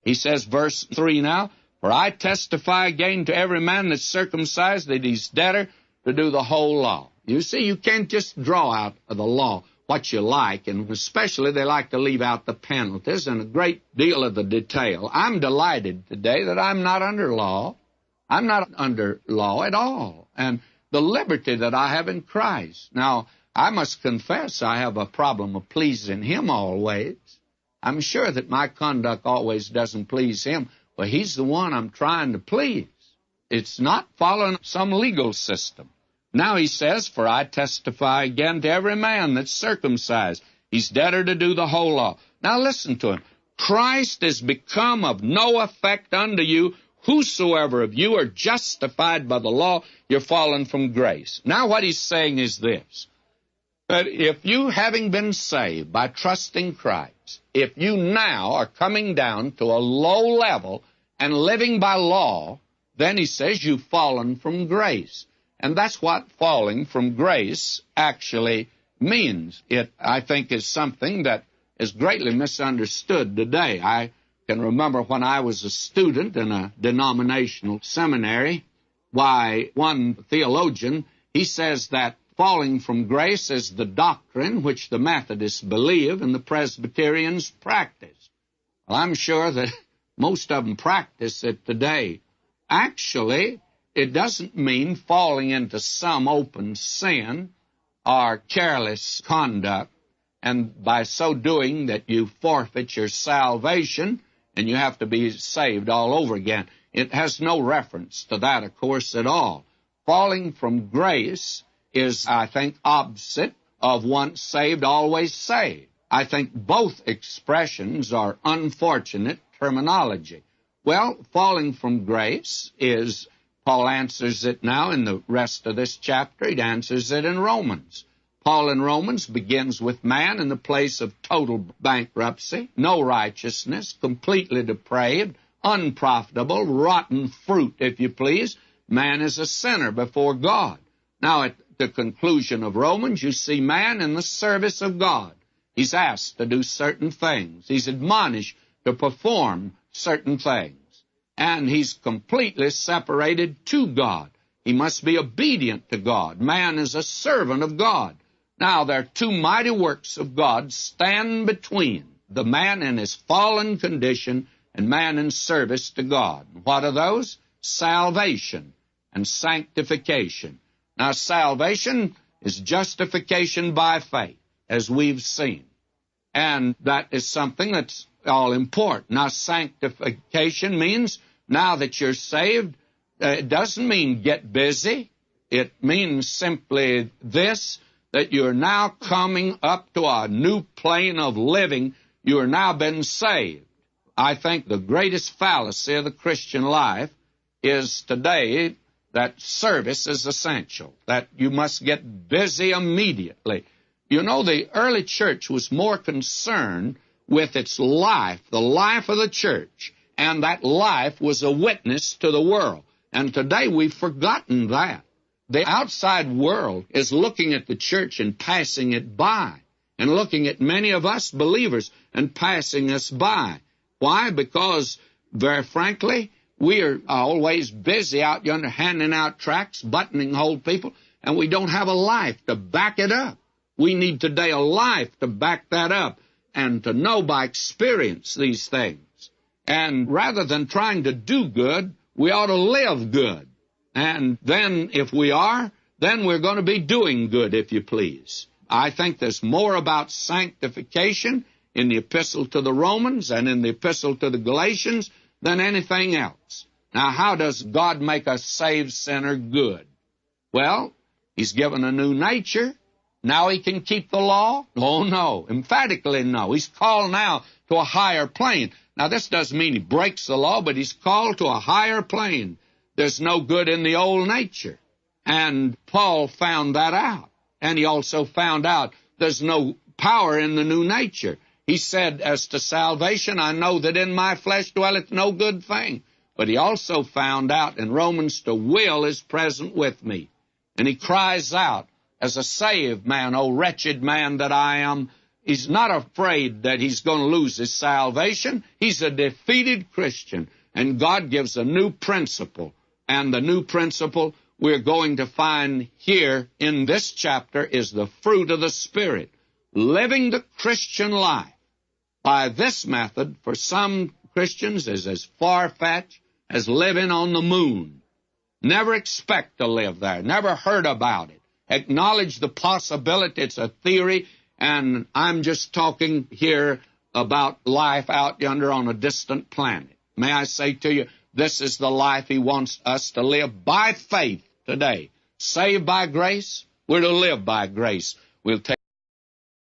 He says, verse 3 now, "For I testify again to every man that's circumcised that he's debtor to do the whole law." You see, you can't just draw out of the law what you like, and especially they like to leave out the penalties and a great deal of the detail. I'm delighted today that I'm not under law. I'm not under law at all. And the liberty that I have in Christ. Now, I must confess I have a problem of pleasing Him always. I'm sure that my conduct always doesn't please Him, but He's the one I'm trying to please. It's not following some legal system. Now he says, "For I testify again to every man that's circumcised. He's debtor to do the whole law." Now listen to him. "Christ is become of no effect unto you. Whosoever of you are justified by the law, you're fallen from grace." Now what he's saying is this, that if you, having been saved by trusting Christ, if you now are coming down to a low level and living by law, then he says you've fallen from grace. And that's what falling from grace actually means. It, I think, is something that is greatly misunderstood today. I can remember when I was a student in a denominational seminary, why one theologian, he says that falling from grace is the doctrine which the Methodists believe and the Presbyterians practice. Well, I'm sure that most of them practice it today. Actually, it doesn't mean falling into some open sin or careless conduct, and by so doing that you forfeit your salvation and you have to be saved all over again. It has no reference to that, of course, at all. Falling from grace is, I think, opposite of once saved, always saved. I think both expressions are unfortunate terminology. Well, falling from grace is, Paul answers it now in the rest of this chapter. He answers it in Romans. Paul in Romans begins with man in the place of total bankruptcy, no righteousness, completely depraved, unprofitable, rotten fruit, if you please. Man is a sinner before God. Now, at the conclusion of Romans, you see man in the service of God. He's asked to do certain things. He's admonished to perform certain things. And he's completely separated to God. He must be obedient to God. Man is a servant of God. Now, there are two mighty works of God stand between the man in his fallen condition and man in service to God. What are those? Salvation and sanctification. Now, salvation is justification by faith, as we've seen. And that is something that's all important. Now, sanctification means now that you're saved, it doesn't mean get busy. It means simply this, that you're now coming up to a new plane of living. You are now been saved. I think the greatest fallacy of the Christian life is today that service is essential, that you must get busy immediately. You know, the early church was more concerned with its life, the life of the church, and that life was a witness to the world. And today we've forgotten that. The outside world is looking at the church and passing it by, and looking at many of us believers and passing us by. Why? Because, very frankly, we are always busy out yonder handing out tracts, buttoning-hole people, and we don't have a life to back it up. We need today a life to back that up and to know by experience these things. And rather than trying to do good, we ought to live good. And then, if we are, then we're going to be doing good, if you please. I think there's more about sanctification in the epistle to the Romans and in the epistle to the Galatians than anything else. Now, how does God make a saved sinner good? Well, He's given a new nature. Now he can keep the law? Oh, no. Emphatically no. He's called now to a higher plane. Now, this doesn't mean he breaks the law, but he's called to a higher plane. There's no good in the old nature. And Paul found that out. And he also found out there's no power in the new nature. He said, as to salvation, I know that in my flesh dwelleth no good thing. But he also found out in Romans, the will is present with me. And he cries out, as a saved man, O wretched man that I am, He's not afraid that he's going to lose his salvation. He's a defeated Christian. And God gives a new principle. And the new principle we're going to find here in this chapter is the fruit of the Spirit. Living the Christian life by this method, for some Christians, is as far-fetched as living on the moon. Never expect to live there. Never heard about it. Acknowledge the possibility. It's a theory, and I'm just talking here about life out yonder on a distant planet. May I say to you, this is the life he wants us to live by faith today. Saved by grace, we're to live by grace. We'll take